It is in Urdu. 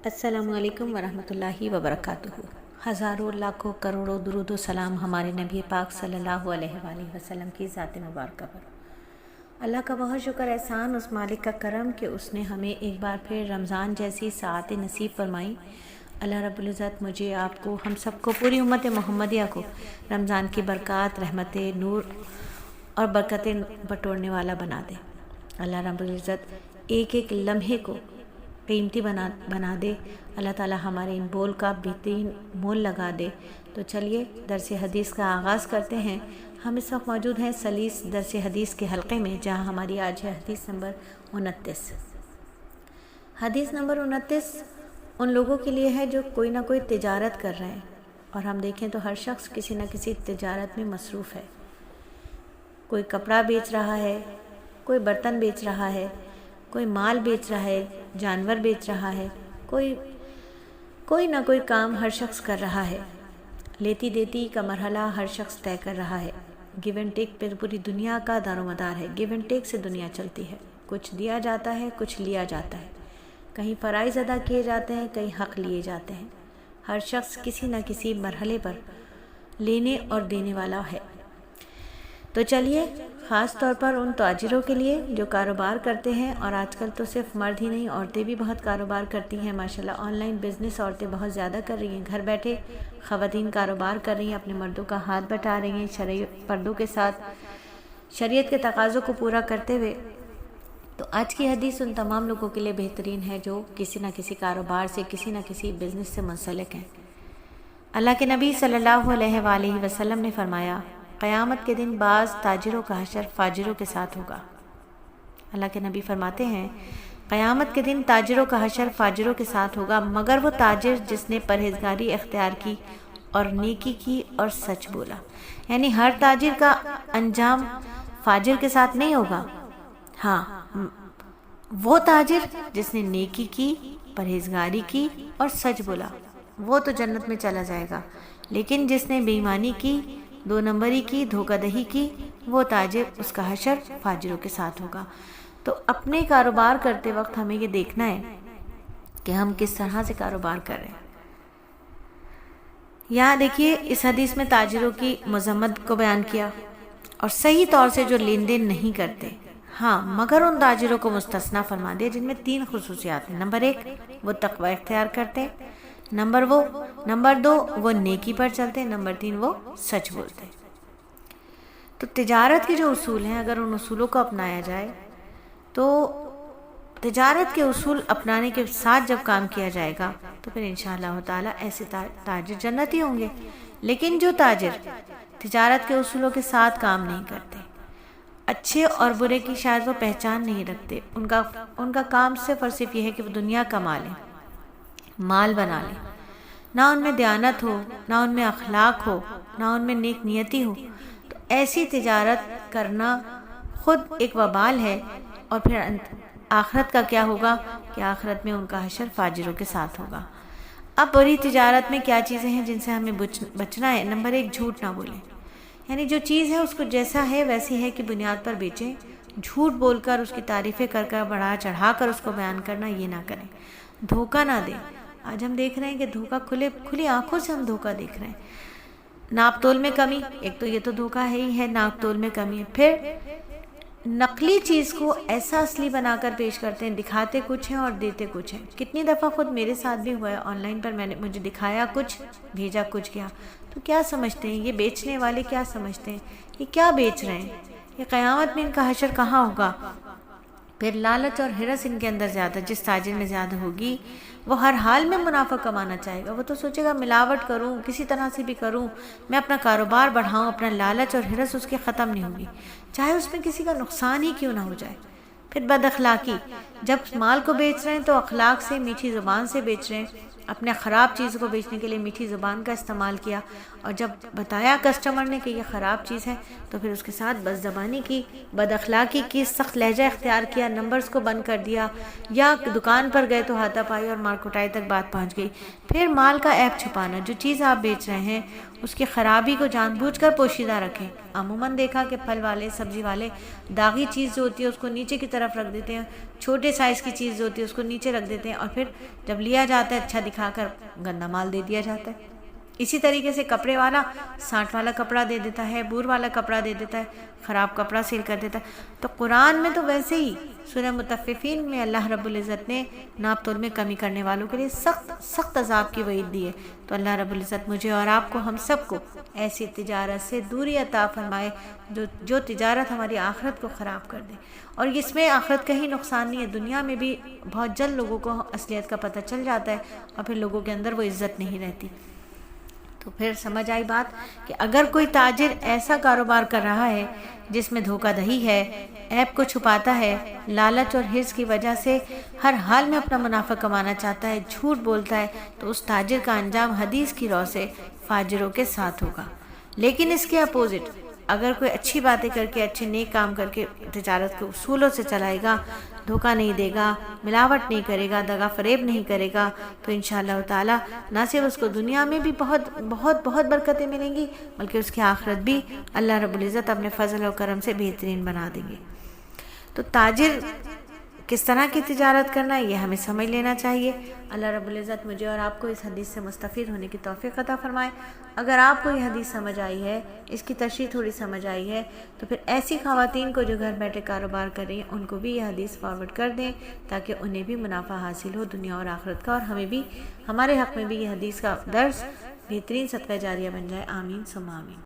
السلام علیکم ورحمۃ اللہ وبرکاتہ۔ ہزاروں لاکھوں کروڑوں درود و سلام ہمارے نبی پاک صلی اللہ علیہ وآلہ وسلم کی ذات مبارکہ پر۔ اللہ کا بہت شکر احسان اس مالک کا کرم کہ اس نے ہمیں ایک بار پھر رمضان جیسی ساعت نصیب فرمائی۔ اللہ رب العزت مجھے، آپ کو، ہم سب کو، پوری امت محمدیہ کو رمضان کی برکات، رحمت، نور اور برکتیں بٹورنے والا بنا دے۔ اللہ رب العزت ایک ایک لمحے کو قیمتی بنا دے۔ اللہ تعالی ہمارے ان بول کا بہترین مول لگا دے۔ تو چلیے درس حدیث کا آغاز کرتے ہیں۔ ہم اس وقت موجود ہیں سلیس درس حدیث کے حلقے میں، جہاں ہماری آج ہے حدیث نمبر 29۔ حدیث نمبر 29 ان لوگوں کے لیے ہے جو کوئی نہ کوئی تجارت کر رہے ہیں، اور ہم دیکھیں تو ہر شخص کسی نہ کسی تجارت میں مصروف ہے۔ کوئی کپڑا بیچ رہا ہے، کوئی برتن بیچ رہا ہے، کوئی مال بیچ رہا ہے، جانور بیچ رہا ہے، کوئی نہ کوئی کام ہر شخص کر رہا ہے۔ لیتی دیتی کا مرحلہ ہر شخص طے کر رہا ہے۔ گیو اینڈ ٹیک پر پوری دنیا کا دار و مدار ہے۔ گیو اینڈ ٹیک سے دنیا چلتی ہے۔ کچھ دیا جاتا ہے، کچھ لیا جاتا ہے۔ کہیں فرائض ادا کیے جاتے ہیں، کہیں حق لیے جاتے ہیں۔ ہر شخص کسی نہ کسی مرحلے پر لینے اور دینے والا ہے۔ تو چلیے، خاص طور پر ان تاجروں کے لیے جو کاروبار کرتے ہیں، اور آج کل تو صرف مرد ہی نہیں، عورتیں بھی بہت کاروبار کرتی ہیں ماشاءاللہ۔ آن لائن بزنس عورتیں بہت زیادہ کر رہی ہیں۔ گھر بیٹھے خواتین کاروبار کر رہی ہیں، اپنے مردوں کا ہاتھ بٹا رہی ہیں، شرعی پردوں کے ساتھ شریعت کے تقاضوں کو پورا کرتے ہوئے۔ تو آج کی حدیث ان تمام لوگوں کے لیے بہترین ہے جو کسی نہ کسی کاروبار سے، کسی نہ کسی بزنس سے منسلک ہیں۔ اللہ کے نبی صلی اللہ علیہ وآلہ وسلم نے فرمایا، قیامت کے دن بعض تاجروں کا حشر فاجروں کے ساتھ ہوگا۔ اللہ کے نبی فرماتے ہیں، قیامت کے دن تاجروں کا حشر فاجروں کے ساتھ ہوگا، مگر وہ تاجر جس نے پرہیزگاری اختیار کی اور نیکی کی اور سچ بولا۔ یعنی ہر تاجر کا انجام فاجر کے ساتھ نہیں ہوگا۔ ہاں، وہ تاجر جس نے نیکی کی، پرہیزگاری کی اور سچ بولا، وہ تو جنت میں چلا جائے گا۔ لیکن جس نے بے ایمانی کی، دو نمبری کی، دھوکہ دہی کی، وہ تاجر، اس کا حشر فاجروں کے ساتھ ہوگا۔ تو اپنے کاروبار کرتے وقت ہمیں یہ دیکھنا ہے کہ ہم کس طرح سے کاروبار کر رہے ہیں۔ یہاں دیکھیے، اس حدیث میں تاجروں کی مذمت کو بیان کیا، اور صحیح طور سے جو لین دین نہیں کرتے، ہاں، مگر ان تاجروں کو مستثنیٰ فرما دیا جن میں 3 خصوصیات ہیں۔ نمبر 1، وہ تقوی اختیار کرتے۔ نمبر 2، وہ نیکی پر چلتے۔ نمبر 3، وہ سچ بولتے۔ تو تجارت کے جو اصول ہیں، اگر ان اصولوں کو اپنایا جائے تو تجارت کے اصول اپنانے کے ساتھ جب کام کیا جائے گا تو پھر انشاءاللہ تعالی ایسے تاجر جنتی ہوں گے۔ لیکن جو تاجر تجارت کے اصولوں کے ساتھ کام نہیں کرتے، اچھے اور برے کی شاید وہ پہچان نہیں رکھتے، ان کا کام صرف اور صرف یہ ہے کہ وہ دنیا کما لیں، مال بنا لیں، نہ ان میں دیانت ہو، نہ ان میں اخلاق ہو، نہ ان میں نیک نیتی ہو، تو ایسی تجارت کرنا خود ایک وبال ہے۔ اور پھر آخرت کا کیا ہوگا کہ آخرت میں ان کا حشر فاجروں کے ساتھ ہوگا۔ اب بری تجارت میں کیا چیزیں ہیں جن سے ہمیں بچنا ہے؟ نمبر 1، جھوٹ نہ بولیں۔ یعنی جو چیز ہے اس کو جیسا ہے ویسی ہے کی بنیاد پر بیچیں۔ جھوٹ بول کر، اس کی تعریفیں کر کر، بڑھا چڑھا کر اس کو بیان کرنا، یہ نہ کریں۔ دھوکہ نہ دیں۔ آج ہم دیکھ رہے ہیں کہ دھوکہ کھلی آنکھوں سے ہم دھوکہ دیکھ رہے ہیں۔ ناپ تول میں کمی، ایک تو یہ تو دھوکہ ہے ہی ہے، ناپ تول میں کمی ہے۔ پھر نقلی چیز کو ایسا اصلی بنا کر پیش کرتے ہیں، دکھاتے کچھ ہیں اور دیتے کچھ ہیں۔ کتنی دفعہ خود میرے ساتھ بھی ہوا ہے، آن لائن پر مجھے دکھایا کچھ، بھیجا کچھ کیا۔ تو کیا سمجھتے ہیں یہ بیچنے والے؟ کیا سمجھتے ہیں یہ کیا بیچ رہے ہیں؟ یہ قیامت میں ان کا حشر کہاں ہوگا؟ پھر لالچ اور ہرس ان کے اندر زیادہ، جس تاجر میں زیادہ ہوگی وہ ہر حال میں منافع کمانا چاہے گا۔ وہ تو سوچے گا ملاوٹ کروں، کسی طرح سے بھی کروں، میں اپنا کاروبار بڑھاؤں، اپنا لالچ اور ہرس اس کی ختم نہیں ہوگی، چاہے اس میں کسی کا نقصان ہی کیوں نہ ہو جائے۔ پھر بد اخلاقی، جب مال کو بیچ رہے ہیں تو اخلاق سے، میٹھی زبان سے بیچ رہے ہیں۔ اپنے خراب چیز کو بیچنے کے لیے میٹھی زبان کا استعمال کیا، اور جب بتایا کسٹمر نے کہ یہ خراب چیز ہے تو پھر اس کے ساتھ بد زبانی کی، بد اخلاقی کی، سخت لہجہ اختیار کیا، نمبرز کو بند کر دیا، یا دکان پر گئے تو ہاتھا پائی اور مار کٹائی تک بات پہنچ گئی۔ پھر مال کا عیب چھپانا، جو چیز آپ بیچ رہے ہیں اس کی خرابی کو جان بوجھ کر پوشیدہ رکھیں، عموماً دیکھا کہ پھل والے سبزی والے داغی چیز جو ہوتی ہے اس کو نیچے کی طرف رکھ دیتے ہیں، چھوٹے سائز کی چیز جو ہوتی ہے اس کو نیچے رکھ دیتے ہیں، اور پھر جب لیا جاتا ہے اچھا دکھا کر گندا مال دے دیا جاتا ہے۔ اسی طریقے سے کپڑے والا سانٹ والا کپڑا دے دیتا ہے، بور والا کپڑا دے دیتا ہے، خراب کپڑا سیل کر دیتا ہے۔ تو قرآن میں تو ویسے ہی سورہ مطففین میں اللہ رب العزت نے ناپ تول میں کمی کرنے والوں کے لیے سخت سخت عذاب کی وعید دی ہے۔ تو اللہ رب العزت مجھے اور آپ کو، ہم سب کو ایسی تجارت سے دوری عطا فرمائے جو تجارت ہماری آخرت کو خراب کر دے، اور اس میں آخرت کا ہی نقصان نہیں ہے، دنیا میں بھی بہت جلد لوگوں کو اصلیت کا پتہ چل جاتا ہے اور پھر لوگوں کے اندر وہ عزت نہیں رہتی۔ تو پھر سمجھ آئی بات کہ اگر کوئی تاجر ایسا کاروبار کر رہا ہے جس میں دھوکہ دہی ہے، عیب کو چھپاتا ہے، لالچ اور حرص کی وجہ سے ہر حال میں اپنا منافع کمانا چاہتا ہے، جھوٹ بولتا ہے، تو اس تاجر کا انجام حدیث کی رو سے فاجروں کے ساتھ ہوگا۔ لیکن اس کے اپوزٹ اگر کوئی اچھی باتیں کر کے، اچھے نیک کام کر کے تجارت کو اصولوں سے چلائے گا، دھوکہ نہیں دے گا، ملاوٹ نہیں کرے گا، دغا فریب نہیں کرے گا، تو انشاءاللہ تعالی نہ صرف اس کو دنیا میں بھی بہت بہت بہت برکتیں ملیں گی، بلکہ اس کی آخرت بھی اللہ رب العزت اپنے فضل و کرم سے بہترین بنا دیں گے۔ تو تاجر کس طرح کی تجارت کرنا ہے یہ ہمیں سمجھ لینا چاہیے۔ اللہ رب العزت مجھے اور آپ کو اس حدیث سے مستفید ہونے کی توفیق عطا فرمائے۔ اگر آپ کو یہ حدیث سمجھ آئی ہے، اس کی تشریح تھوڑی سمجھ آئی ہے، تو پھر ایسی خواتین کو جو گھر بیٹھے کاروبار کر رہی ہیں ان کو بھی یہ حدیث فارورڈ کر دیں تاکہ انہیں بھی منافع حاصل ہو دنیا اور آخرت کا، اور ہمیں بھی، ہمارے حق میں بھی یہ حدیث کا درس بہترین صدقہ جاریہ بن جائے۔ آمین ثم آمین۔